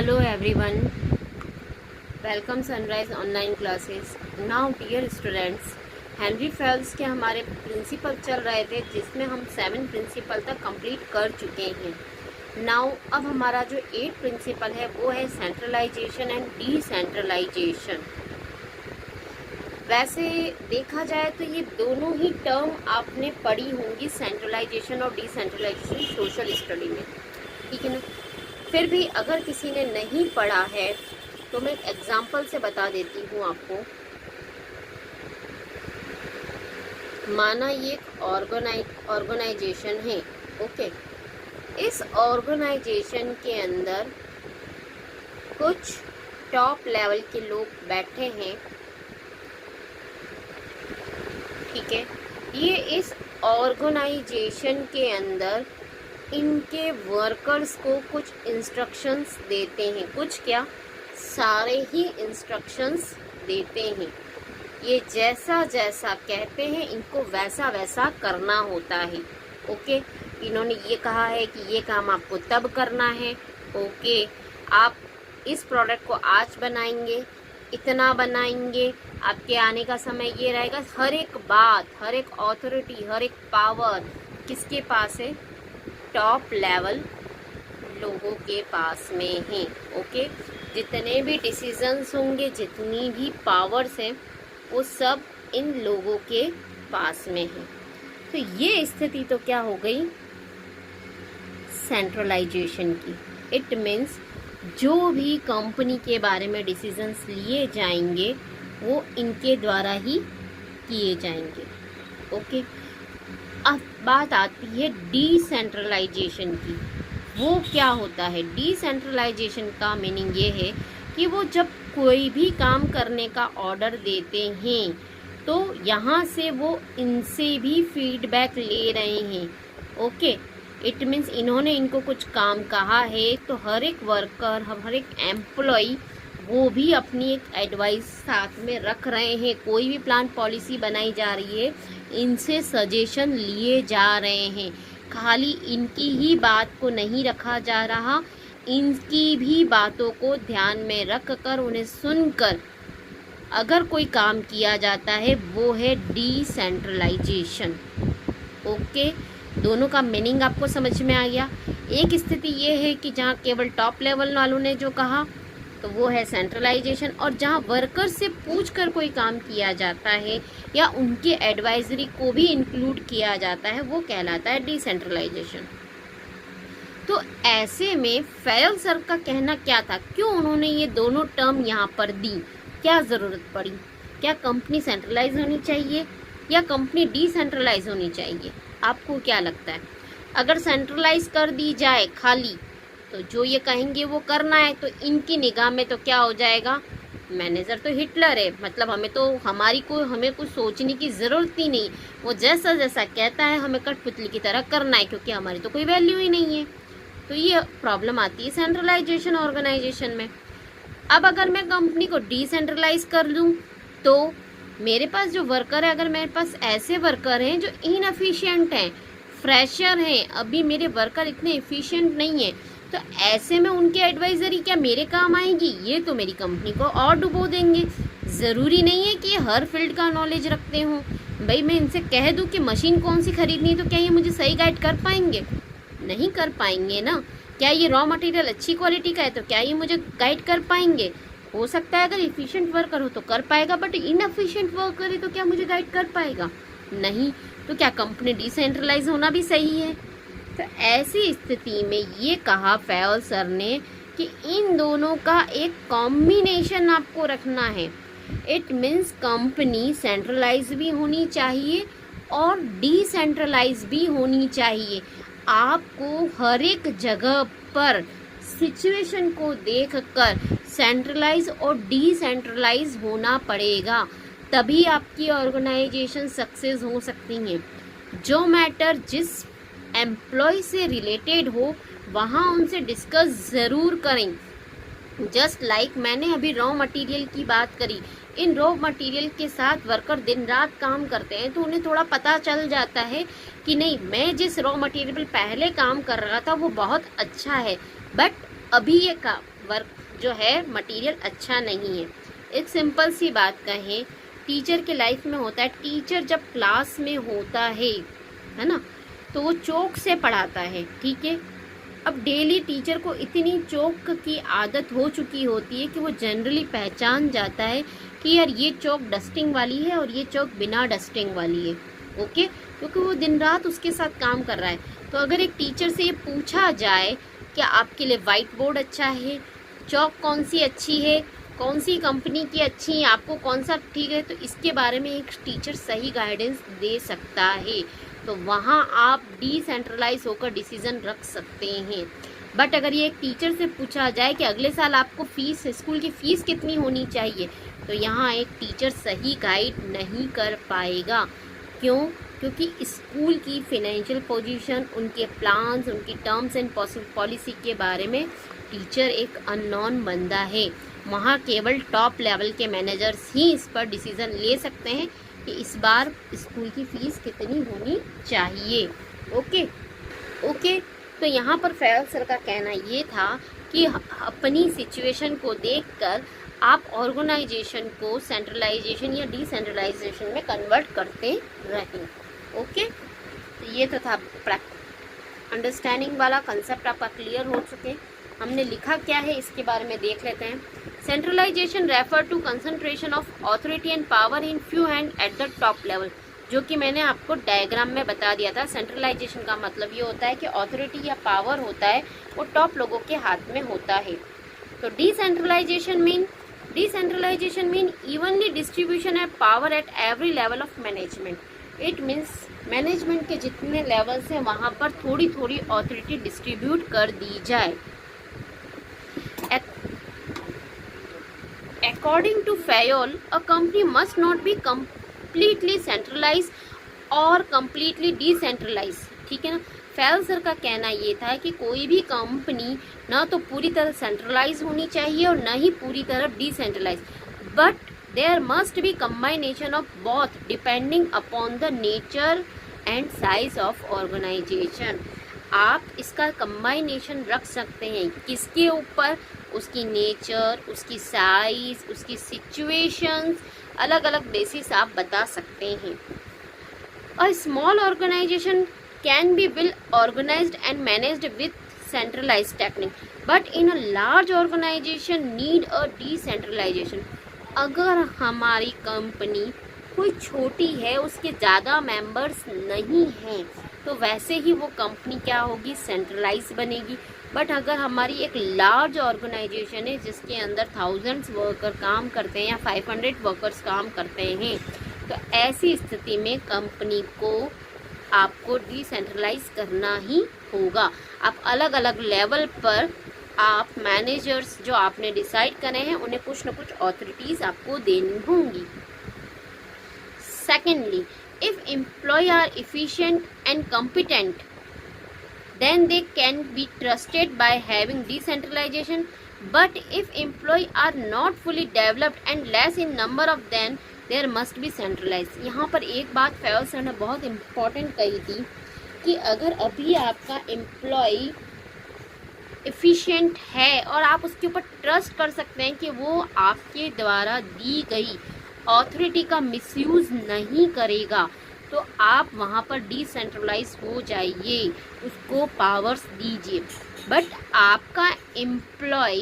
Hello everyone, welcome Sunrise online classes. Now dear students, Henry fails के हमारे principal चल रहे थे जिसमें हम 7 प्रिंसिपल तक कंप्लीट कर चुके हैं. नाउ अब हमारा जो 8 प्रिंसिपल है वो है सेंट्रलाइजेशन एंड डिसेंट्रलाइजेशन. वैसे देखा जाए तो ये दोनों ही टर्म आपने पढ़ी होंगी, सेंट्रलाइजेशन और डिसेंट्रलाइजेशन, सोशल स्टडी में, ठीक है ना. फिर भी अगर किसी ने नहीं पढ़ा है तो मैं एग्जाम्पल से बता देती हूँ आपको. माना ये एक ऑर्गेनाइजेशन है, ओके. इस ऑर्गेनाइजेशन के अंदर कुछ टॉप लेवल के लोग बैठे हैं, ठीक है. ये इस ऑर्गेनाइजेशन के अंदर इनके वर्कर्स को कुछ इंस्ट्रक्शंस देते हैं. कुछ क्या, सारे ही इंस्ट्रक्शंस देते हैं. ये जैसा जैसा कहते हैं इनको वैसा वैसा करना होता है, ओके. इन्होंने ये कहा है कि ये काम आपको तब करना है, ओके. आप इस प्रोडक्ट को आज बनाएंगे, इतना बनाएंगे, आपके आने का समय ये रहेगा. हर एक बात, हर एक अथॉरिटी, हर एक पावर किसके पास है? टॉप लेवल लोगों के पास में है, ओके. जितने भी डिसीजंस होंगे, जितनी भी पावर्स हैं, वो सब इन लोगों के पास में है. तो ये स्थिति तो क्या हो गई? सेंट्रलाइजेशन की. इट मीन्स जो भी कंपनी के बारे में डिसीजंस लिए जाएंगे वो इनके द्वारा ही किए जाएंगे, ओके. अब बात आती है डिसेंट्रलाइजेशन की. वो क्या होता है? डिसेंट्रलाइजेशन का मीनिंग ये है कि वो जब कोई भी काम करने का ऑर्डर देते हैं तो यहाँ से वो इनसे भी फीडबैक ले रहे हैं, ओके. इट मीन्स इन्होंने इनको कुछ काम कहा है तो हर एक वर्कर, हर एक एम्प्लॉय वो भी अपनी एक एडवाइस साथ में रख रहे हैं. कोई भी प्लान पॉलिसी बनाई जा रही है, इनसे सजेशन लिए जा रहे हैं. खाली इनकी ही बात को नहीं रखा जा रहा, इनकी भी बातों को ध्यान में रख कर, उन्हें सुनकर अगर कोई काम किया जाता है वो है डिसेंट्रलाइजेशन, ओके. दोनों का मीनिंग आपको समझ में आ गया. एक स्थिति ये है कि जहाँ केवल टॉप लेवल वालों ने जो कहा तो वो है सेंट्रलाइजेशन, और जहाँ वर्कर से पूछकर कोई काम किया जाता है या उनके एडवाइजरी को भी इंक्लूड किया जाता है वो कहलाता है डिसेंट्रलाइजेशन. तो ऐसे में फेल सर का कहना क्या था? क्यों उन्होंने ये दोनों टर्म यहाँ पर दी? क्या ज़रूरत पड़ी? क्या कंपनी सेंट्रलाइज होनी चाहिए या कंपनी डिसेंट्रलाइज होनी चाहिए? आपको क्या लगता है? अगर सेंट्रलाइज कर दी जाए खाली तो जो ये कहेंगे वो करना है, तो इनकी निगाह में तो क्या हो जाएगा? मैनेजर तो हिटलर है, मतलब हमें कुछ सोचने की ज़रूरत ही नहीं, वो जैसा जैसा कहता है हमें कठपुतली की तरह करना है, क्योंकि हमारी तो कोई वैल्यू ही नहीं है. तो ये प्रॉब्लम आती है सेंट्रलाइजेशन ऑर्गेनाइजेशन में. अब अगर मैं कंपनी को डिसेंट्रलाइज कर लूँ तो मेरे पास जो वर्कर है, अगर मेरे पास ऐसे वर्कर हैं जो इनएफिशिएंट हैं, फ्रेशर हैं, अभी मेरे वर्कर इतने एफिशिएंट नहीं है, तो ऐसे में उनकी एडवाइजरी क्या मेरे काम आएगी? ये तो मेरी कंपनी को और डुबो देंगे. ज़रूरी नहीं है कि ये हर फील्ड का नॉलेज रखते हों. भाई मैं इनसे कह दूं कि मशीन कौन सी खरीदनी है, तो क्या ये मुझे सही गाइड कर पाएंगे? नहीं कर पाएंगे ना. क्या ये रॉ मटेरियल अच्छी क्वालिटी का है तो क्या ये मुझे गाइड कर पाएंगे? हो सकता है अगर एफिशिएंट वर्कर हो तो कर पाएगा, बट इनएफिशिएंट वर्कर है तो क्या मुझे गाइड कर पाएगा? नहीं. तो क्या कंपनी डिसेंट्रलाइज होना भी सही है? तो ऐसी स्थिति में ये कहा फेल सर ने कि इन दोनों का एक कॉम्बिनेशन आपको रखना है. इट मीन्स कंपनी सेंट्रलाइज भी होनी चाहिए और डिसेंट्रलाइज भी होनी चाहिए. आपको हर एक जगह पर सिचुएशन को देखकर सेंट्रलाइज और डिसेंट्रलाइज होना पड़ेगा, तभी आपकी ऑर्गेनाइजेशन सक्सेस हो सकती हैं. जो मैटर जिस एम्प्लॉय से रिलेटेड हो वहाँ उनसे डिस्कस ज़रूर करें. जस्ट लाइक मैंने अभी रॉ मटेरियल की बात करी, इन रॉ मटेरियल के साथ वर्कर दिन रात काम करते हैं तो उन्हें थोड़ा पता चल जाता है कि नहीं, मैं जिस रॉ मटेरियल पहले काम कर रहा था वो बहुत अच्छा है, बट अभी ये वर्क जो है मटेरियल अच्छा नहीं है। एक सिंपल सी बात कहें, टीचर के लाइफ में होता है, टीचर जब क्लास में होता है ना, तो वो चौक से पढ़ाता है, ठीक है। अब डेली टीचर को इतनी चौक की आदत हो चुकी होती है कि वो जनरली पहचान जाता है कि यार ये चौक डस्टिंग वाली है और ये चौक बिना डस्टिंग वाली है, ओके, क्योंकि वो दिन रात उसके साथ काम कर रहा है। तो अगर एक टीचर से ये पूछा जाए कि आपके लिए वाइट बोर्ड अच्छा है, चौक कौन सी अच्छी है, कौन सी कंपनी की अच्छी है, आपको कौन सा ठीक है, तो इसके बारे में एक टीचर सही गाइडेंस दे सकता है। तो वहाँ आप डिसेंट्रलाइज होकर डिसीजन रख सकते हैं। बट अगर ये एक टीचर से पूछा जाए कि अगले साल आपको फीस, स्कूल की फ़ीस कितनी होनी चाहिए, तो यहाँ एक टीचर सही गाइड नहीं कर पाएगा। क्यों? क्योंकि स्कूल की फिनेंशियल पोजीशन, उनके प्लान्स, उनकी टर्म्स एंड पॉलिसी के बारे में टीचर एक अननोन बंदा है। वहाँ केवल टॉप लेवल के मैनेजर्स ही इस पर डिसीज़न ले सकते हैं कि इस बार स्कूल की फ़ीस कितनी होनी चाहिए। ओके, तो यहाँ पर फैयल सर का कहना ये था कि अपनी सिचुएशन को देखकर आप ऑर्गेनाइजेशन को सेंट्रलाइजेशन या डिसेंट्रलाइजेशन में कन्वर्ट करते रहें। ओके, तो ये तो था अंडरस्टैंडिंग वाला कंसेप्ट आपका क्लियर हो चुके। हमने लिखा क्या है इसके बारे में देख लेते हैं। Centralisation refer to concentration of authority and power in few hand at the top level, जो कि मैंने आपको डायग्राम में बता दिया था। सेंट्रलाइजेशन का मतलब ये होता है कि ऑथोरिटी या पावर होता है वो टॉप लोगों के हाथ में होता है। तो decentralisation mean evenly distribution of power at every level of management. It means management के जितने लेवल्स हैं वहाँ पर थोड़ी थोड़ी ऑथोरिटी डिस्ट्रीब्यूट कर दी जाए। According to Fayol, a company must not be completely centralized और completely decentralized, ठीक है ना। फैयल सर का कहना ये था कि कोई भी कंपनी ना तो पूरी तरह सेंट्रलाइज होनी चाहिए और ना ही पूरी तरह decentralize, but there must be combination of both depending upon the nature and size of organization. आप इसका कम्बाइनेशन रख सकते हैं किसके ऊपर? उसकी नेचर, उसकी साइज, उसकी सिचुएशंस, अलग अलग बेसिस आप बता सकते हैं। A small organisation can be well organised and managed with centralized technique, but in a large organization need a decentralization। अगर हमारी कंपनी कोई छोटी है, उसके ज़्यादा मेंबर्स नहीं हैं, तो वैसे ही वो कंपनी क्या होगी? सेंट्रलाइज बनेगी। बट अगर हमारी एक लार्ज ऑर्गेनाइजेशन है जिसके अंदर थाउजेंड्स वर्कर काम करते हैं या 500 वर्कर्स काम करते हैं, तो ऐसी स्थिति में कंपनी को आपको डिसेंट्रलाइज करना ही होगा। आप अलग अलग लेवल पर आप मैनेजर्स जो आपने डिसाइड करे हैं उन्हें कुछ न कुछ ऑथोरिटीज़ आपको देनी होंगी। Secondly, if employees are efficient and competent, then they can be trusted by having decentralization, but if employees are not fully developed and less in number of them, there must be centralized। यहाँ पर एक बात फैयल sir ने बहुत important कही थी कि अगर अभी आपका एम्प्लॉय एफिशिएंट है और आप उसके ऊपर ट्रस्ट कर सकते हैं कि वो आपके द्वारा दी गई ऑथोरिटी का मिसयूज़ नहीं करेगा, तो आप वहाँ पर डिसेंट्रलाइज हो जाइए, उसको पावर्स दीजिए। बट आपका एम्प्लॉय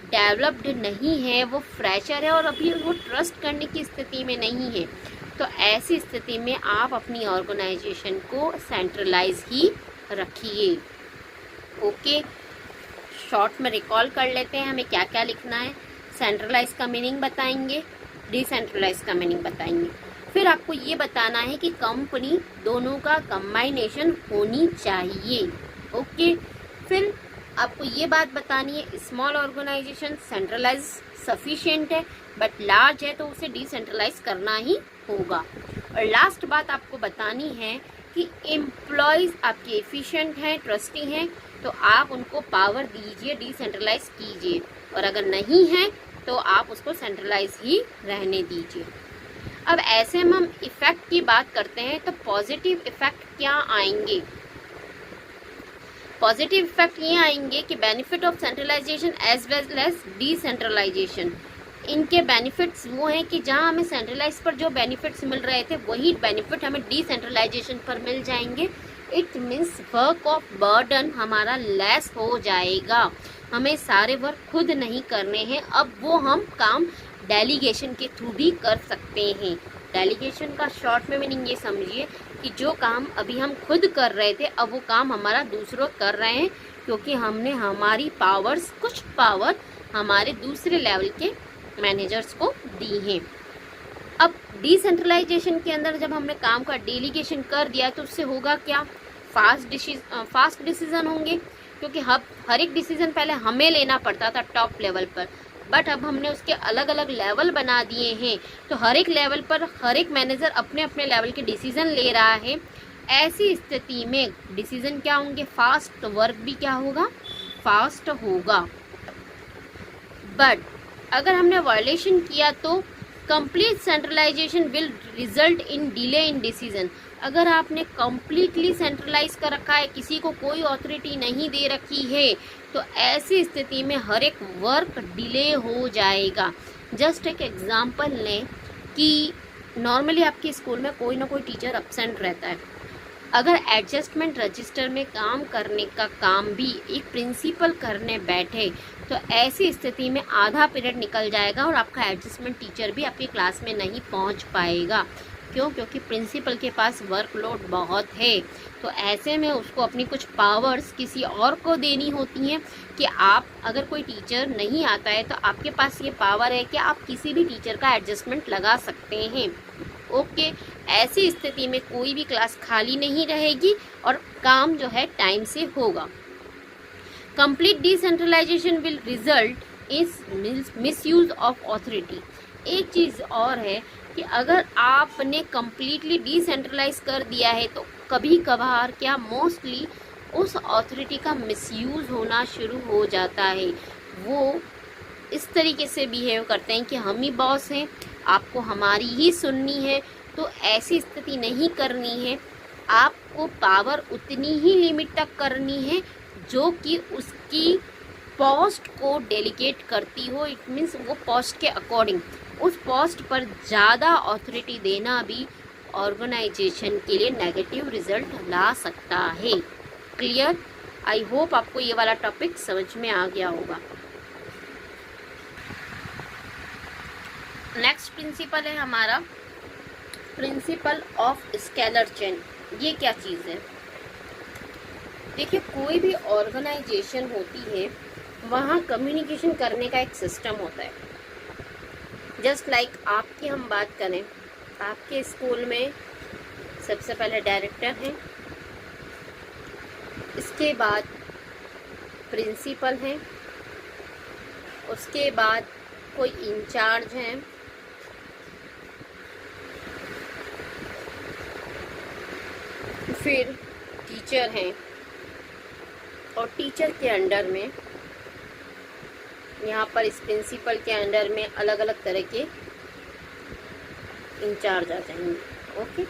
डेवलप्ड नहीं है, वो फ्रेशर है और अभी वो ट्रस्ट करने की स्थिति में नहीं है, तो ऐसी स्थिति में आप अपनी ऑर्गेनाइजेशन को सेंट्रलाइज ही रखिए। ओके, शॉर्ट में रिकॉल कर लेते हैं हमें क्या क्या लिखना है। सेंट्रलाइज का मीनिंग बताएंगे, डिसेंट्रलाइज का मीनिंग बताएंगे, फिर आपको ये बताना है कि कंपनी दोनों का कम्बाइनेशन होनी चाहिए। ओके, फिर आपको ये बात बतानी है स्मॉल ऑर्गेनाइजेशन सेंट्रलाइज सफिशिएंट है, बट लार्ज है तो उसे डिसेंट्रलाइज करना ही होगा। और लास्ट बात आपको बतानी है कि एम्प्लॉयज़ आपके एफिशिएंट हैं, ट्रस्टी हैं, तो आप उनको पावर दीजिए, डिसेंट्रलाइज कीजिए, और अगर नहीं है तो आप उसको सेंट्रलाइज ही रहने दीजिए। अब ऐसे में हम इफ़ेक्ट की बात करते हैं, तो पॉजिटिव इफ़ेक्ट क्या आएंगे? पॉजिटिव इफेक्ट ये आएंगे कि benefit of centralisation as well as decentralisation. इनके बेनिफिट्स वो हैं कि जहां हमें सेंट्रलाइज पर जो बेनिफिट्स मिल रहे थे वही बेनिफिट हमें डिसेंट्रलाइजेशन पर मिल जाएंगे। It means work of burden हमारा लेस हो जाएगा, हमें सारे वर्क खुद नहीं करने हैं, अब वो हम काम डेलीगेशन के थ्रू भी कर सकते हैं। डेलीगेशन का शॉर्ट में मीनिंग ये समझिए कि जो काम अभी हम खुद कर रहे थे अब वो काम हमारा दूसरों कर रहे हैं, क्योंकि हमने हमारी पावर्स, कुछ पावर हमारे दूसरे लेवल के मैनेजर्स को दी हैं। अब डिसेंट्रलाइजेशन के अंदर जब हमने काम का डेलीगेशन कर दिया तो उससे होगा क्या, फास्ट डिसीजन होंगे, क्योंकि हर एक डिसीजन पहले हमें लेना पड़ता था टॉप लेवल पर, बट अब हमने उसके अलग अलग लेवल बना दिए हैं, तो हर एक लेवल पर हर एक मैनेजर अपने अपने लेवल के डिसीजन ले रहा है। ऐसी स्थिति में डिसीजन क्या होंगे, फास्ट, वर्क भी क्या होगा, फास्ट होगा। बट अगर हमने वायलेशन किया तो complete centralisation will result in delay in decision. अगर आपने कंप्लीटली सेंट्रलाइज कर रखा है, किसी को कोई अथॉरिटी नहीं दे रखी है, तो ऐसी स्थिति में हर एक वर्क डिले हो जाएगा। जस्ट एक एग्जांपल लें कि नॉर्मली आपके स्कूल में कोई ना कोई टीचर एब्सेंट रहता है, अगर एडजस्टमेंट रजिस्टर में काम करने का काम भी एक प्रिंसिपल करने बैठे तो ऐसी स्थिति में आधा पीरियड निकल जाएगा और आपका एडजस्टमेंट टीचर भी आपकी क्लास में नहीं पहुंच पाएगा। क्यों? क्योंकि प्रिंसिपल के पास वर्कलोड बहुत है, तो ऐसे में उसको अपनी कुछ पावर्स किसी और को देनी होती हैं कि आप, अगर कोई टीचर नहीं आता है तो आपके पास ये पावर है कि आप किसी भी टीचर का एडजस्टमेंट लगा सकते हैं। ओके, ऐसी स्थिति में कोई भी क्लास खाली नहीं रहेगी और काम जो है टाइम से होगा। Complete decentralisation will result is misuse of authority. एक चीज़ और है कि अगर आपने कंप्लीटली डिसेंट्रलाइज कर दिया है तो कभी कभार क्या, मोस्टली उस ऑथोरिटी का मिसयूज होना शुरू हो जाता है। वो इस तरीके से बिहेव करते हैं कि हम ही बॉस हैं, आपको हमारी ही सुननी है। तो ऐसी स्थिति नहीं करनी है, आपको पावर उतनी ही लिमिट तक करनी है जो कि उसकी पोस्ट को डेलीगेट करती हो। इट मीन्स वो पोस्ट के अकॉर्डिंग उस पोस्ट पर ज़्यादा ऑथोरिटी देना भी ऑर्गेनाइजेशन के लिए नेगेटिव रिजल्ट ला सकता है। क्लियर? आई होप आपको ये वाला टॉपिक समझ में आ गया होगा। नेक्स्ट प्रिंसिपल है हमारा प्रिंसिपल ऑफ स्केलर चेन। ये क्या चीज़ है? देखिए, कोई भी ऑर्गेनाइजेशन होती है वहाँ कम्युनिकेशन करने का एक सिस्टम होता है। जस्ट लाइक आपकी हम बात करें, आपके स्कूल में सबसे पहले डायरेक्टर हैं, इसके बाद प्रिंसिपल हैं, उसके बाद कोई इंचार्ज हैं, फिर टीचर हैं, और टीचर के अंडर में, यहाँ पर इस प्रिंसिपल के अंडर में अलग अलग तरह के इंचार्ज आ जाएंगे। ओके,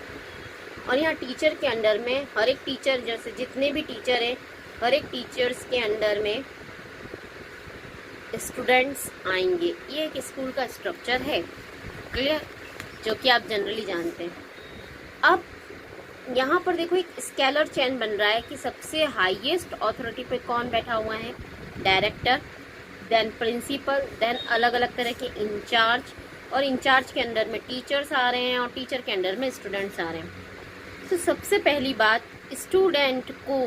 और यहाँ टीचर के अंडर में हर एक टीचर, जैसे जितने भी टीचर हैं, हर एक टीचर्स के अंडर में स्टूडेंट्स आएंगे। ये एक स्कूल का स्ट्रक्चर है, क्लियर, जो कि आप जनरली जानते हैं। अब यहाँ पर देखो एक स्केलर चेन बन रहा है कि सबसे हाईएस्ट अथॉरिटी पे कौन बैठा हुआ है, डायरेक्टर, देन प्रिंसिपल, देन अलग अलग तरह के इंचार्ज, और इंचार्ज के अंडर में टीचर्स आ रहे हैं और टीचर के अंडर में स्टूडेंट्स आ रहे हैं। तो सबसे पहली बात, स्टूडेंट को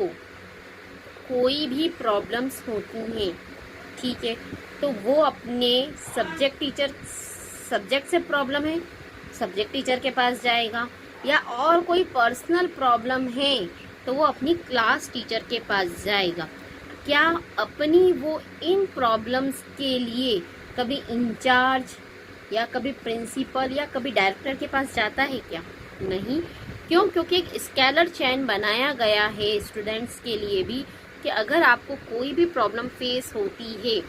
कोई भी प्रॉब्लम्स होती हैं, ठीक है, तो वो अपने सब्जेक्ट से प्रॉब्लम है, सब्जेक्ट टीचर के पास जाएगा, या और कोई पर्सनल प्रॉब्लम है तो वो अपनी क्लास टीचर के पास जाएगा। क्या अपनी वो इन प्रॉब्लम्स के लिए कभी इंचार्ज या कभी प्रिंसिपल या कभी डायरेक्टर के पास जाता है क्या? नहीं। क्यों? क्योंकि एक स्केलर चेन बनाया गया है स्टूडेंट्स के लिए भी कि अगर आपको कोई भी प्रॉब्लम फेस होती है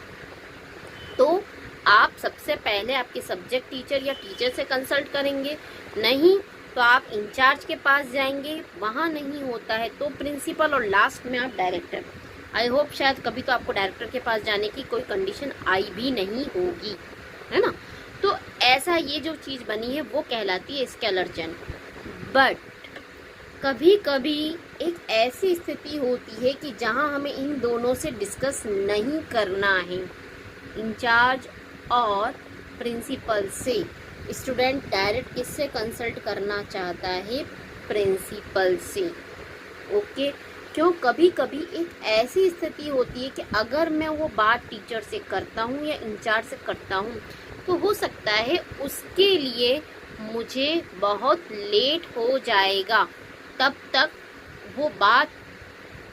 तो आप सबसे पहले आपके सब्जेक्ट टीचर या टीचर से कंसल्ट करेंगे, नहीं तो आप इंचार्ज के पास जाएंगे, वहाँ नहीं होता है तो प्रिंसिपल, और लास्ट में आप डायरेक्टर। आई होप शायद कभी तो आपको डायरेक्टर के पास जाने की कोई कंडीशन आई भी नहीं होगी, है ना। तो ऐसा ये जो चीज़ बनी है वो कहलाती है स्केलर चेन। बट कभी कभी एक ऐसी स्थिति होती है कि जहां हमें इन दोनों से डिस्कस नहीं करना है, इंचार्ज और प्रिंसिपल से। स्टूडेंट डायरेक्ट किससे कंसल्ट करना चाहता है? प्रिंसिपल से। ओके, क्यों? कभी कभी एक ऐसी स्थिति होती है कि अगर मैं वो बात टीचर से करता हूँ या इंचार्ज से करता हूँ तो हो सकता है उसके लिए मुझे बहुत लेट हो जाएगा, तब तक वो बात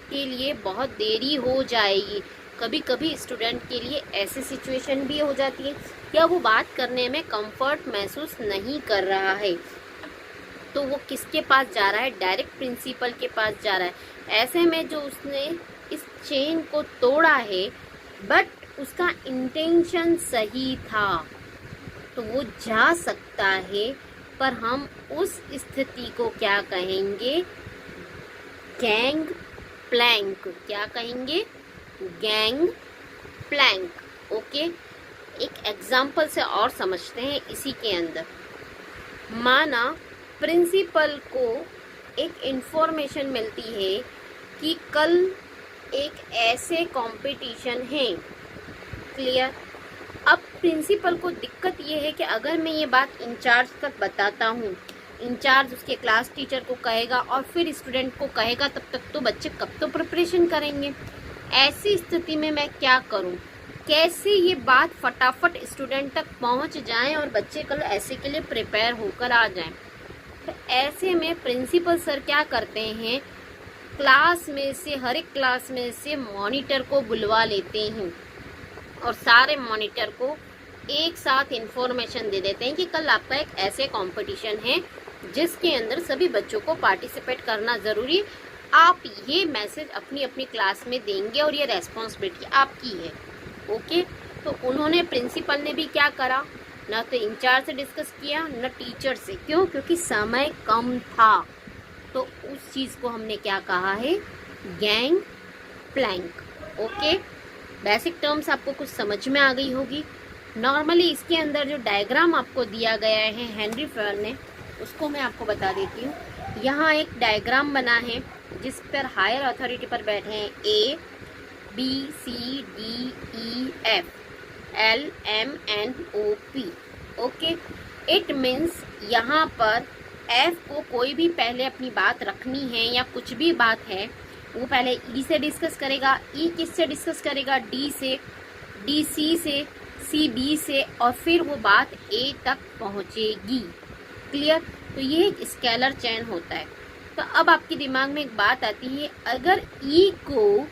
के लिए बहुत देरी हो जाएगी। कभी कभी स्टूडेंट के लिए ऐसी सिचुएशन भी हो जाती है या वो बात करने में कंफर्ट महसूस नहीं कर रहा है, तो वो किसके पास जा रहा है? डायरेक्ट प्रिंसिपल के पास जा रहा है। ऐसे में जो उसने इस चेन को तोड़ा है बट उसका इंटेंशन सही था, तो वो जा सकता है, पर हम उस स्थिति को क्या कहेंगे? Gang plank. क्या कहेंगे? Gang plank. ओके, एक एग्जाम्पल से और समझते हैं इसी के अंदर। माना प्रिंसिपल को एक इंफॉर्मेशन मिलती है कि कल एक ऐसे कंपटीशन है। क्लियर? अब प्रिंसिपल को दिक्कत ये है कि अगर मैं ये बात इंचार्ज तक बताता हूँ, इंचार्ज उसके क्लास टीचर को कहेगा और फिर स्टूडेंट को कहेगा, तब तक तो बच्चे कब तो प्रिपरेशन करेंगे। ऐसी स्थिति में मैं क्या करूँ? कैसे ये बात फटाफट स्टूडेंट तक पहुँच जाए और बच्चे कल ऐसे के लिए प्रिपेयर होकर आ जाएं। तो ऐसे में प्रिंसिपल सर क्या करते हैं? क्लास में से, हर एक क्लास में से मॉनिटर को बुलवा लेते हैं और सारे मॉनिटर को एक साथ इंफॉर्मेशन दे देते हैं कि कल आपका एक ऐसे कंपटीशन है जिसके अंदर सभी बच्चों को पार्टिसिपेट करना ज़रूरी है। आप ये मैसेज अपनी अपनी क्लास में देंगे और ये रेस्पॉन्सिबिलिटी आपकी है। ओके, तो उन्होंने, प्रिंसिपल ने भी क्या करा? ना तो इंचार्ज से डिस्कस किया न टीचर से। क्यों? क्योंकि समय कम था। तो उस चीज़ को हमने क्या कहा है? Gang plank. Okay, basic terms आपको कुछ समझ में आ गई होगी। नॉर्मली इसके अंदर जो डायग्राम आपको दिया गया है हेनरी फेयल ने, उसको मैं आपको बता देती हूँ। यहाँ एक डायग्राम बना है जिस पर हायर अथॉरिटी पर बैठे हैं A, B, C, D, E, F, L, M, N, O, P। Okay, it means यहाँ पर F को कोई भी पहले अपनी बात रखनी है या कुछ भी बात है, वो पहले E से डिस्कस करेगा। E किससे डिस्कस करेगा? D से, D C से, C B से, और फिर वो बात A तक पहुँचेगी। क्लियर? तो ये एक स्केलर चेन होता है। तो अब आपके दिमाग में एक बात आती है, अगर E को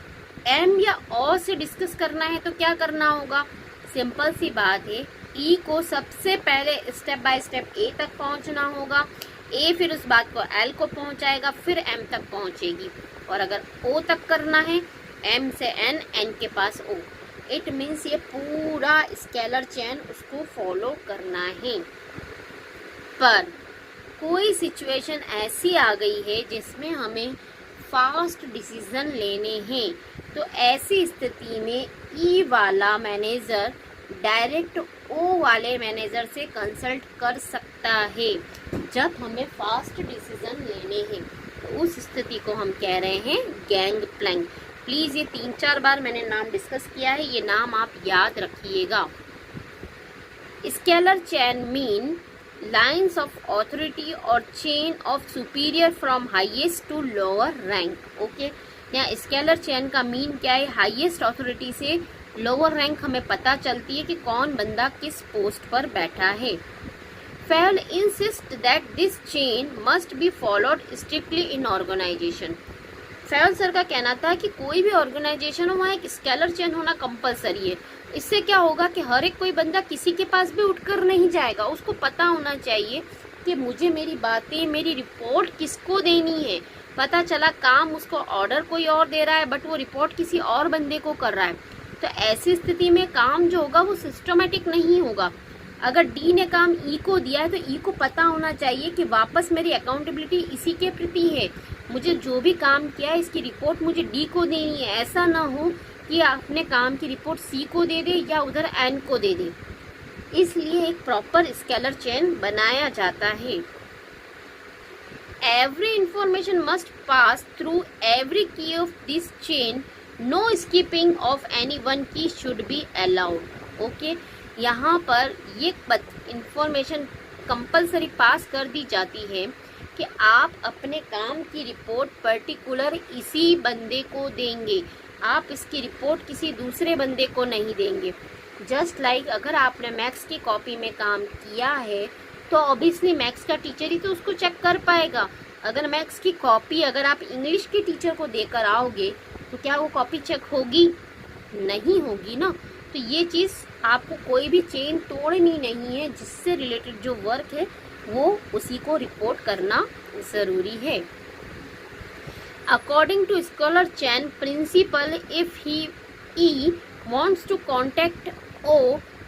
M या O से डिस्कस करना है तो क्या करना होगा? सिंपल सी बात है, E को सबसे पहले स्टेप बाय स्टेप A तक पहुंचना होगा, A फिर उस बात को L को पहुंचाएगा, फिर M तक पहुंचेगी, और अगर O तक करना है, M से N, N के पास O। इट मीन्स ये पूरा स्केलर चेन उसको फॉलो करना है। पर कोई सिचुएशन ऐसी आ गई है जिसमें हमें फास्ट डिसीजन लेने हैं, तो ऐसी स्थिति में ई वाला मैनेजर डायरेक्ट ओ वाले मैनेजर से कंसल्ट कर सकता है जब हमें फास्ट डिसीजन लेने हैं। तो उस स्थिति को हम कह रहे हैं गैंग प्लैंक। प्लीज़ ये 3-4 बार मैंने नाम डिस्कस किया है, ये नाम आप याद रखिएगा। Scalar chain mean lines of authority और chain of superior from highest to lower rank. Okay, यहाँ स्केलर चेन का मीन क्या है? हाईएस्ट ऑथोरिटी से लोअर रैंक हमें पता चलती है कि कौन बंदा किस पोस्ट पर बैठा है। Fayol insist that this chain must be followed strictly in organisation. Fayol sir का कहना था कि कोई भी ऑर्गेनाइजेशन हो वहाँ एक स्केलर चेन होना कंपलसरी है। इससे क्या होगा कि हर एक कोई बंदा किसी के पास भी उठकर नहीं जाएगा, उसको पता होना चाहिए कि मुझे मेरी बातें, मेरी रिपोर्ट किसको देनी है। पता चला काम उसको ऑर्डर कोई और दे रहा है बट वो रिपोर्ट किसी और बंदे को कर रहा है, तो ऐसी स्थिति में काम जो होगा वो सिस्टमेटिक नहीं होगा। अगर डी ने काम ई को दिया है तो ई को पता होना चाहिए कि वापस मेरी अकाउंटेबिलिटी इसी के प्रति है, मुझे जो भी काम किया है इसकी रिपोर्ट मुझे डी को देनी है। ऐसा ना हो कि अपने काम की रिपोर्ट सी को दे दे या उधर एन को दे दे। इसलिए एक प्रॉपर स्केलर चेन बनाया जाता है। Every information must pass through every key of this chain. No skipping of any one key should be allowed. Okay? यहाँ पर ये इंफॉर्मेशन कंपलसरी पास कर दी जाती है कि आप अपने काम की रिपोर्ट पर्टिकुलर इसी बंदे को देंगे। आप इसकी रिपोर्ट किसी दूसरे बंदे को नहीं देंगे। जस्ट लाइक अगर आपने मैथ्स की कॉपी में काम किया है तो ऑब्वियसली मैथ्स का टीचर ही तो उसको चेक कर पाएगा। अगर मैथ्स की कॉपी अगर आप इंग्लिश के टीचर को देकर आओगे तो क्या वो कॉपी चेक होगी? नहीं होगी ना। तो ये चीज़ आपको कोई भी चेन तोड़नी नहीं है, जिससे रिलेटेड जो वर्क है वो उसी को रिपोर्ट करना ज़रूरी है। According to scholar chain principle, if he E wants to contact O,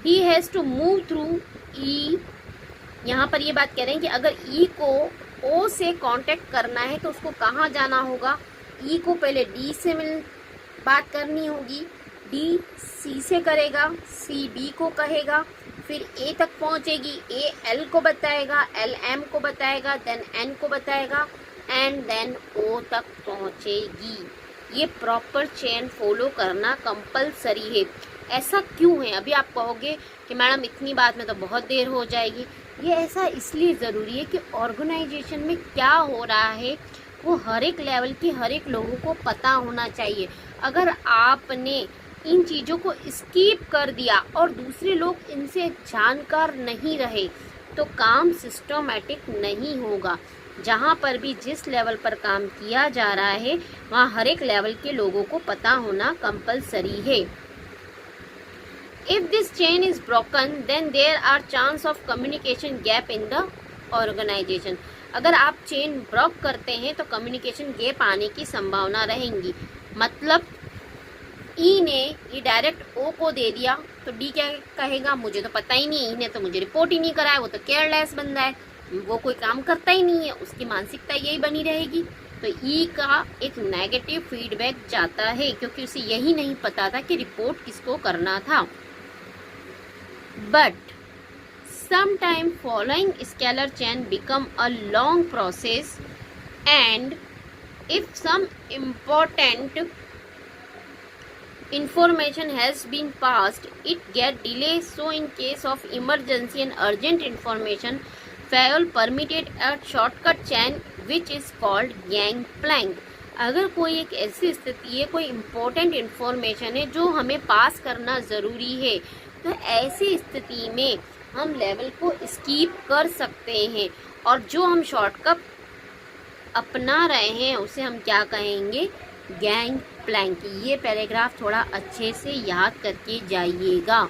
he has to move through E। यहाँ पर ये बात कह रहे हैं कि अगर E को O से कांटेक्ट करना है तो उसको कहाँ जाना होगा? E को पहले D से बात करनी होगी, D C से करेगा, C B को कहेगा, फिर A तक पहुँचेगी, A L को बताएगा, L M को बताएगा, देन N को बताएगा एंड देन O तक पहुँचेगी। ये प्रॉपर चेन फॉलो करना कंपलसरी है। ऐसा क्यों है? अभी आप कहोगे कि मैडम इतनी बात में तो बहुत देर हो जाएगी। ये ऐसा इसलिए ज़रूरी है कि ऑर्गेनाइजेशन में क्या हो रहा है वो हर एक लेवल के हर एक लोगों को पता होना चाहिए। अगर आपने इन चीज़ों को स्किप कर दिया और दूसरे लोग इनसे जानकार नहीं रहे तो काम सिस्टमैटिक नहीं होगा। जहाँ पर भी जिस लेवल पर काम किया जा रहा है वहाँ हर एक लेवल के लोगों को पता होना कंपलसरी है। If this chain is broken, then there are chance of communication gap in the organization। अगर आप चेन ब्रेक करते हैं तो कम्युनिकेशन गैप आने की संभावना रहेंगी। मतलब ई ने ये डायरेक्ट ओ को दे दिया तो डी क्या कहेगा? मुझे तो पता ही नहीं, ई ने तो मुझे रिपोर्ट ही नहीं कराया, वो तो केयरलेस बंदा है, वो कोई काम करता ही नहीं है। उसकी मानसिकता यही बनी रहेगी। तो ई का एक नेगेटिव फीडबैक जाता है क्योंकि उसे यही नहीं पता था कि रिपोर्ट किसको करना था। But sometime following scalar chain become a long process, and if some important information has been passed, it get delayed. So in case of emergency and urgent information, FAIL permitted a shortcut chain which is called gangplank। अगर कोई एक ऐसी स्थिति है, कोई important information है जो हमें पास करना ज़रूरी है, तो ऐसी स्थिति में हम लेवल को स्कीप कर सकते हैं और जो हम शॉर्टकट अपना रहे हैं उसे हम क्या कहेंगे? Gang Planck. ये पैराग्राफ थोड़ा अच्छे से याद करके जाइएगा।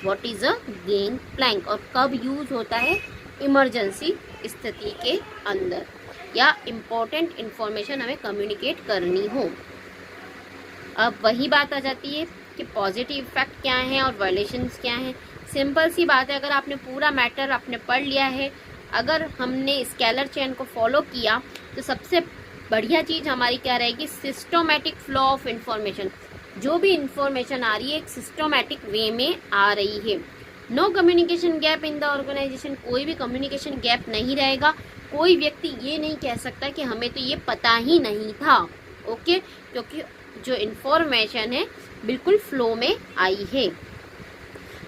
What is a gang plank और कब यूज़ होता है? इमरजेंसी स्थिति के अंदर या इम्पोर्टेंट इन्फॉर्मेशन हमें कम्युनिकेट करनी हो। अब वही बात आ जाती है कि पॉजिटिव इफेक्ट क्या हैं और वायलेशंस क्या हैं। सिंपल सी बात है, अगर आपने पूरा मैटर आपने पढ़ लिया है, अगर हमने स्केलर चेन को फॉलो किया तो सबसे बढ़िया चीज़ हमारी क्या रहेगी? सिस्टोमेटिक फ्लो ऑफ इंफॉर्मेशन। जो भी इंफॉर्मेशन आ रही है एक सिस्टोमेटिक वे में आ रही है। No communication gap in the organisation. कोई भी कम्युनिकेशन गैप नहीं रहेगा। कोई व्यक्ति ये नहीं कह सकता कि हमें तो ये पता ही नहीं था। ओके, क्योंकि जो इंफॉर्मेशन है बिल्कुल फ्लो में आई है।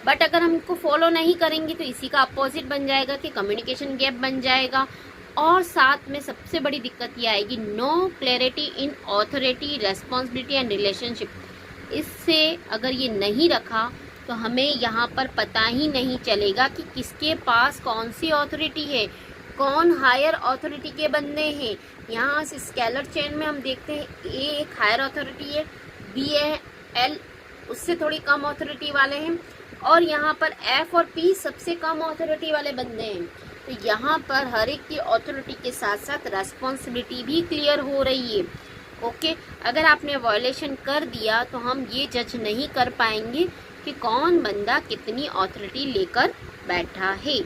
बट अगर हम इसको फॉलो नहीं करेंगे तो इसी का अपोजिट बन जाएगा कि कम्युनिकेशन गैप बन जाएगा। और साथ में सबसे बड़ी दिक्कत ये आएगी, no clarity in authority, responsibility and relationship. इससे अगर ये नहीं रखा तो हमें यहाँ पर पता ही नहीं चलेगा कि किसके पास कौन सी ऑथोरिटी है, कौन हायर अथॉरिटी के बंदे हैं। यहाँ से स्केलर चेन में हम देखते हैं ए एक हायर अथॉरिटी है, बी है, एल उससे थोड़ी कम अथॉरिटी वाले हैं और यहाँ पर एफ और पी सबसे कम अथॉरिटी वाले बंदे हैं। तो यहाँ पर हर एक की अथॉरिटी के साथ साथ रेस्पॉन्सिबिलिटी भी क्लियर हो रही है। ओके, अगर आपने वायलेशन कर दिया तो हम ये जज नहीं कर पाएंगे कि कौन बंदा कितनी अथॉरिटी लेकर बैठा है।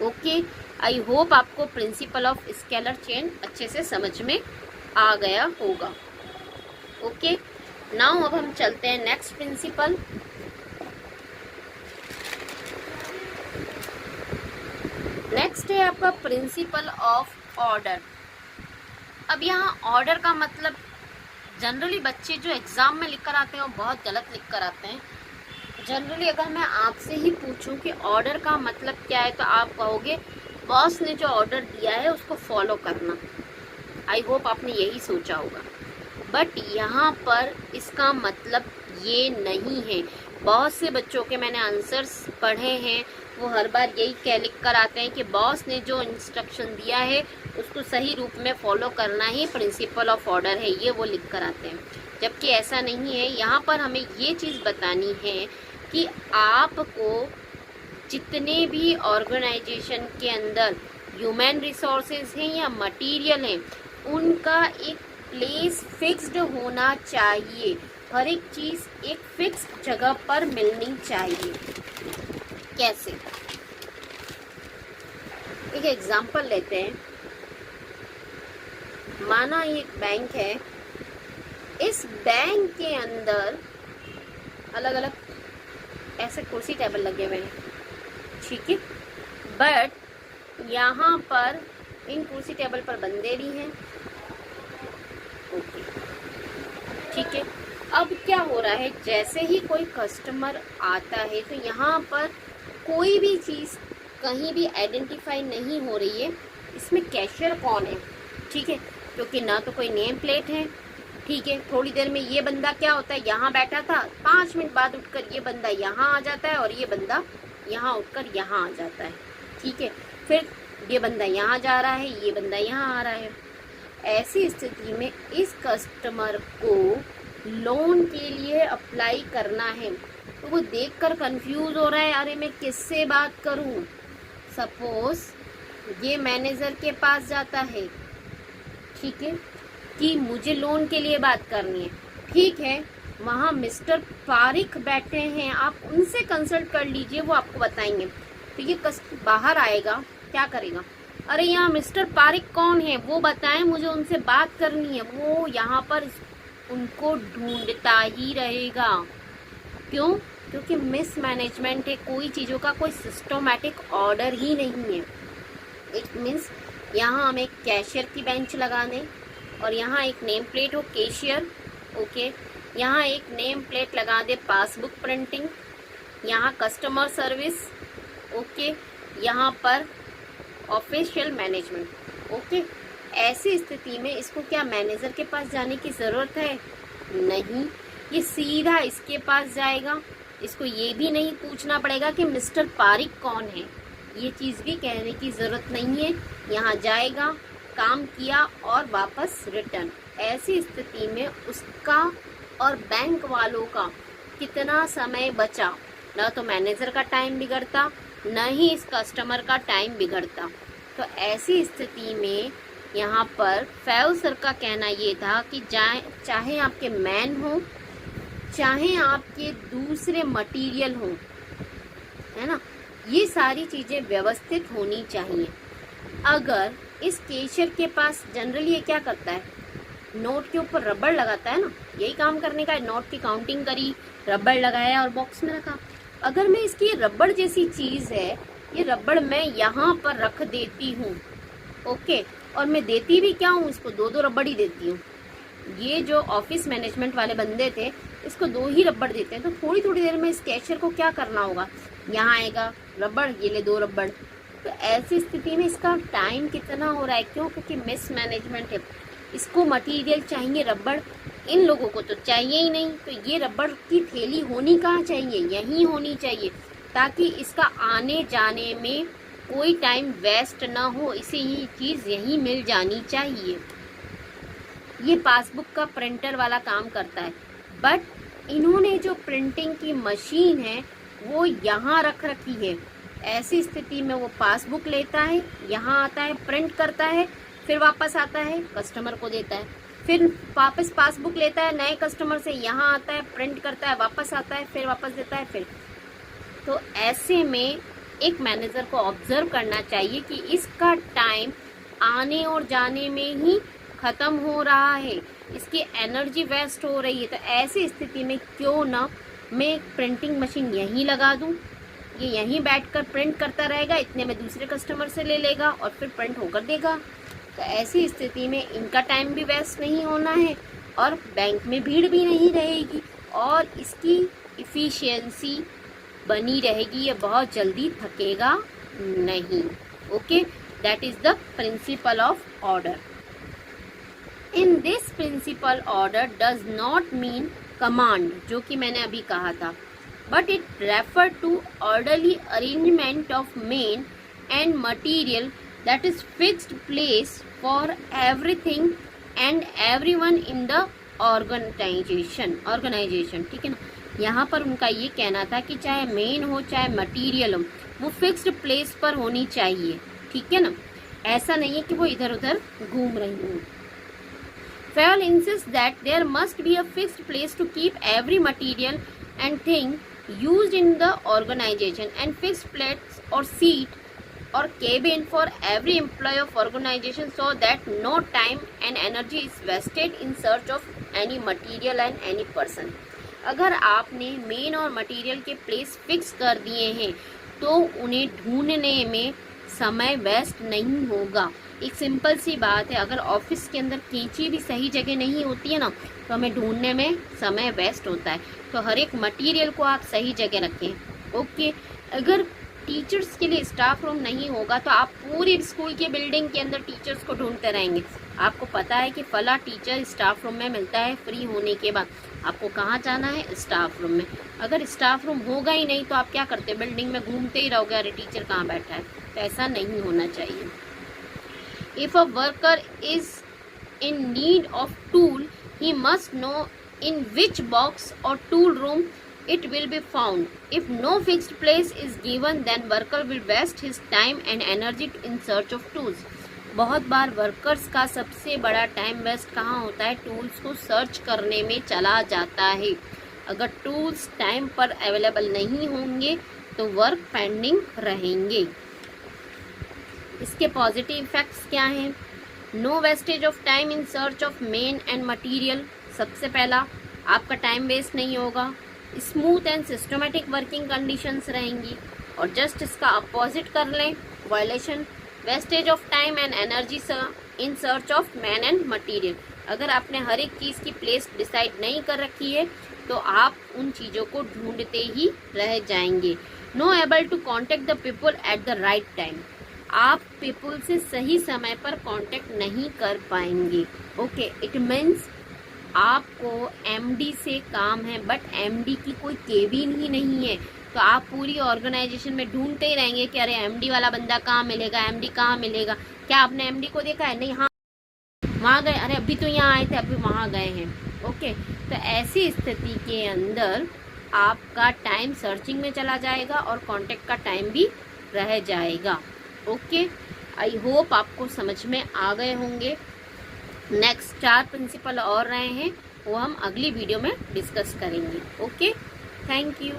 ओके, आई होप आपको प्रिंसिपल ऑफ स्केलर चेन अच्छे से समझ में आ गया होगा। ओके, नाउ अब हम चलते हैं नेक्स्ट प्रिंसिपल। नेक्स्ट है आपका प्रिंसिपल ऑफ ऑर्डर। अब यहाँ ऑर्डर का मतलब जनरली बच्चे जो एग्जाम में लिख कर आते हैं वो बहुत गलत लिख कर आते हैं। जनरली अगर मैं आपसे ही पूछूं कि ऑर्डर का मतलब क्या है तो आप कहोगे बॉस ने जो ऑर्डर दिया है उसको फॉलो करना। आई होप आपने यही सोचा होगा, बट यहाँ पर इसका मतलब ये नहीं है। बहुत से बच्चों के मैंने आंसर्स पढ़े हैं, वो हर बार यही कह लिख कर आते हैं कि बॉस ने जो इंस्ट्रक्शन दिया है उसको सही रूप में फॉलो करना ही प्रिंसिपल ऑफ ऑर्डर है, ये वो लिख कर आते हैं। जबकि ऐसा नहीं है। यहाँ पर हमें ये चीज़ बतानी है कि आपको जितने भी ऑर्गेनाइजेशन के अंदर ह्यूमन रिसोर्सेज हैं या मटेरियल हैं, उनका एक प्लेस फिक्स्ड होना चाहिए। हर एक चीज़ एक फिक्स जगह पर मिलनी चाहिए। कैसे? एक एग्जांपल लेते हैं। माना ये एक बैंक है, इस बैंक के अंदर अलग अलग ऐसे कुर्सी टेबल लगे हुए हैं, ठीक है, बट यहाँ पर इन कुर्सी टेबल पर बंदे भी हैं। ओके, ठीक है। अब क्या हो रहा है, जैसे ही कोई कस्टमर आता है तो यहाँ पर कोई भी चीज़ कहीं भी आइडेंटिफाई नहीं हो रही है इसमें कैशियर कौन है, ठीक है, क्योंकि ना तो कोई नेम प्लेट है, ठीक है। थोड़ी देर में ये बंदा क्या होता है, यहाँ बैठा था, 5 मिनट बाद उठकर ये बंदा यहाँ आ जाता है और ये बंदा यहाँ उठकर यहाँ आ जाता है, ठीक है। फिर ये बंदा यहाँ जा रहा है, ये बंदा यहाँ आ रहा है। ऐसी स्थिति में इस कस्टमर को लोन के लिए अप्लाई करना है तो वो देखकर कंफ्यूज हो रहा है, अरे मैं किससे बात करूं। सपोज ये मैनेजर के पास जाता है, ठीक है, कि मुझे लोन के लिए बात करनी है, ठीक है। वहाँ मिस्टर पारिक बैठे हैं, आप उनसे कंसल्ट कर लीजिए, वो आपको बताएंगे। तो ये बाहर आएगा, क्या करेगा, अरे यहाँ मिस्टर पारिक कौन है वो बताएं, मुझे उनसे बात करनी है। वो यहाँ पर उनको ढूंढता ही रहेगा। क्यों? क्योंकि मिसमैनेजमेंट है, कोई चीज़ों का कोई सिस्टमैटिक ऑर्डर ही नहीं है। इट मीन्स यहाँ हम एक कैशियर की बेंच लगा दें और यहाँ एक नेम प्लेट हो कैशियर, ओके, यहाँ एक नेम प्लेट लगा दे पासबुक प्रिंटिंग, यहाँ कस्टमर सर्विस, ओके, यहाँ पर ऑफिशियल मैनेजमेंट, ओके। ऐसी स्थिति में इसको क्या मैनेजर के पास जाने की ज़रूरत है? नहीं, ये सीधा इसके पास जाएगा। इसको ये भी नहीं पूछना पड़ेगा कि मिस्टर पारिक कौन है, ये चीज़ भी कहने की ज़रूरत नहीं है। यहाँ जाएगा, काम किया और वापस रिटर्न। ऐसी स्थिति में उसका और बैंक वालों का कितना समय बचा, ना तो मैनेजर का टाइम बिगड़ता, न ही इस कस्टमर का टाइम बिगड़ता। तो ऐसी स्थिति में यहाँ पर फैल सर का कहना ये था कि चाहे आपके मैन हो, चाहे आपके दूसरे मटेरियल हो, है ना, ये सारी चीज़ें व्यवस्थित होनी चाहिए। अगर इस कैशियर के पास जनरली ये क्या करता है, नोट के ऊपर रबड़ लगाता है ना, यही काम करने का है। नोट की काउंटिंग करी, रबड़ लगाया और बॉक्स में रखा। अगर मैं इसकी रबड़ जैसी चीज़ है, ये रबड़ मैं यहाँ पर रख देती हूँ, ओके, और मैं देती भी क्या हूँ, इसको 2-2 रबड़ ही देती हूँ। ये जो ऑफिस मैनेजमेंट वाले बंदे थे, इसको 2 ही रबड़ देते हैं। तो थोड़ी थोड़ी देर में इस कैशियर को क्या करना होगा, यहाँ आएगा रबड़, ये ले 2 रबड़। तो ऐसी स्थिति में इसका टाइम कितना हो रहा है, क्यों? क्योंकि मिस मैनेजमेंट है। इसको मटेरियल चाहिए रबड़, इन लोगों को तो चाहिए ही नहीं। तो ये रबड़ की थैली होनी कहाँ चाहिए, यहीं होनी चाहिए, ताकि इसका आने जाने में कोई टाइम वेस्ट ना हो। इसे ये चीज़ यहीं मिल जानी चाहिए। ये पासबुक का प्रिंटर वाला काम करता है, बट इन्होंने जो प्रिंटिंग की मशीन है वो यहाँ रख रखी है। ऐसी स्थिति में वो पासबुक लेता है, यहाँ आता है, प्रिंट करता है, फिर वापस आता है, कस्टमर को देता है, फिर वापस पासबुक लेता है नए कस्टमर से, यहाँ आता है, प्रिंट करता है, वापस आता है, फिर वापस देता है, फिर। तो ऐसे में एक मैनेजर को ऑब्जर्व करना चाहिए कि इसका टाइम आने और जाने में ही ख़त्म हो रहा है, इसकी एनर्जी वेस्ट हो रही है, तो ऐसी स्थिति में क्यों ना मैं प्रिंटिंग मशीन यहीं लगा दूं, ये यहीं बैठकर प्रिंट करता रहेगा, इतने में दूसरे कस्टमर से ले लेगा और फिर प्रिंट होकर देगा। तो ऐसी स्थिति में इनका टाइम भी वेस्ट नहीं होना है और बैंक में भीड़ भी नहीं रहेगी और इसकी इफ़िशियंसी बनी रहेगी, ये बहुत जल्दी थकेगा नहीं। Okay, that is the principle of order. In this principle order does not mean command, जो कि मैंने अभी कहा था, but it refer to orderly arrangement of main and material that is fixed place for everything and everyone in the organization, ठीक है ना। यहाँ पर उनका ये कहना था कि चाहे मेन हो चाहे मटेरियल हो, वो फिक्स्ड प्लेस पर होनी चाहिए, ठीक है ना। ऐसा नहीं है कि वो इधर उधर घूम रही हूँ। Fayol insists that there must be a fixed place to keep every material and thing used in the organization and fixed place or seat or cabin for every employee of organization so that no time and energy is wasted in search of any material and any person। अगर आपने main और material के place fix कर दिए हैं तो उन्हें ढूंढने में समय वेस्ट नहीं होगा। एक सिंपल सी बात है, अगर ऑफिस के अंदर कैंची भी सही जगह नहीं होती है ना, तो हमें ढूंढने में समय वेस्ट होता है। तो हर एक मटेरियल को आप सही जगह रखें। ओके, अगर टीचर्स के लिए स्टाफ रूम नहीं होगा तो आप पूरी स्कूल की बिल्डिंग के अंदर टीचर्स को ढूंढते रहेंगे। आपको पता है कि फला टीचर स्टाफ रूम में मिलता है फ्री होने के बाद, आपको कहाँ जाना है, स्टाफ रूम में। अगर स्टाफ रूम होगा ही नहीं तो आप क्या करते, बिल्डिंग में घूमते ही रहोगे, अरे टीचर कहाँ बैठा है। तो ऐसा नहीं होना चाहिए। If a worker is in need of tool, he must know in which box or tool room it will be found. If no fixed place is given, then worker will waste his time and energy in search of tools. बहुत बार workers का सबसे बड़ा time waste कहाँ होता है, tools को search करने में चला जाता है। अगर टूल्स टाइम पर अवेलेबल नहीं होंगे तो वर्क पेंडिंग रहेंगे। इसके पॉजिटिव इफेक्ट्स क्या हैं? No wastage of time in search of men and material. सबसे पहला, आपका टाइम वेस्ट नहीं होगा, smooth and systematic working conditions रहेंगी। और जस्ट इसका अपोजिट कर लें, violation, wastage of time and energy in search of man and material. अगर आपने हर एक चीज़ की प्लेस डिसाइड नहीं कर रखी है तो आप उन चीज़ों को ढूंढते ही रह जाएंगे। No able to contact the people at the right time. आप पीपल से सही समय पर कांटेक्ट नहीं कर पाएंगे। ओके, इट मीन्स आपको एमडी से काम है बट एमडी की कोई केबिन ही नहीं है, तो आप पूरी ऑर्गेनाइजेशन में ढूंढते ही रहेंगे कि अरे एमडी वाला बंदा कहाँ मिलेगा, एमडी कहाँ मिलेगा। क्या आपने एमडी को देखा है? नहीं, हाँ वहाँ गए, अरे अभी तो यहाँ आए थे, अभी वहाँ गए हैं। ओके, तो ऐसी स्थिति के अंदर आपका टाइम सर्चिंग में चला जाएगा और कांटेक्ट का टाइम भी रह जाएगा। ओके, आई होप आपको समझ में आ गए होंगे। नेक्स्ट 4 प्रिंसिपल और रहे हैं, वो हम अगली वीडियो में डिस्कस करेंगे। Okay, thank you.